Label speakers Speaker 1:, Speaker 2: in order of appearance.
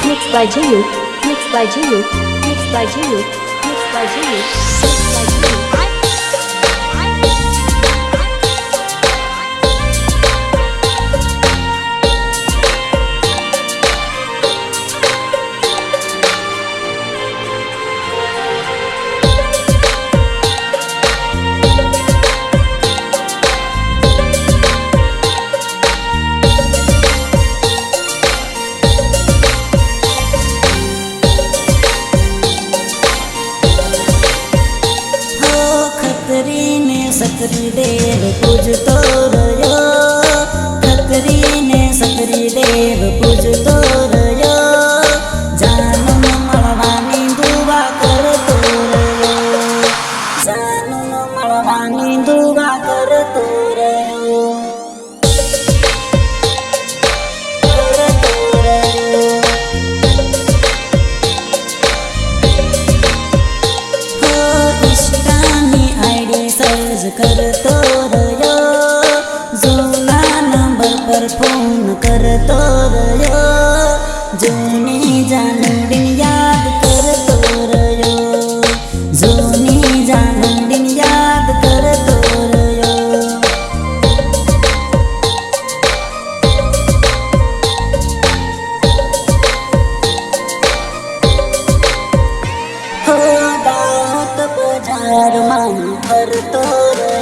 Speaker 1: Mixed by Jayu, mixed by Jayu, mixed by Jayu, mixed by Jayu, mixed by Jayu.
Speaker 2: सकरी देव पूजतो रयो, खकरी ने सकरी देव पूजतो रयो, जानू मळवानी दुवा करतो रयो, जानू मळवानी दुवा करतो रयो, करतो रयो, हो इष्टानी आईडी सर्च करतो रयो, जुना नंबर पर फोन करतो रयो, जुनी जानूडीन याद करतो रयो, जुनी जानूडीन याद करतो रयो। કામ કરતો રહ્યો.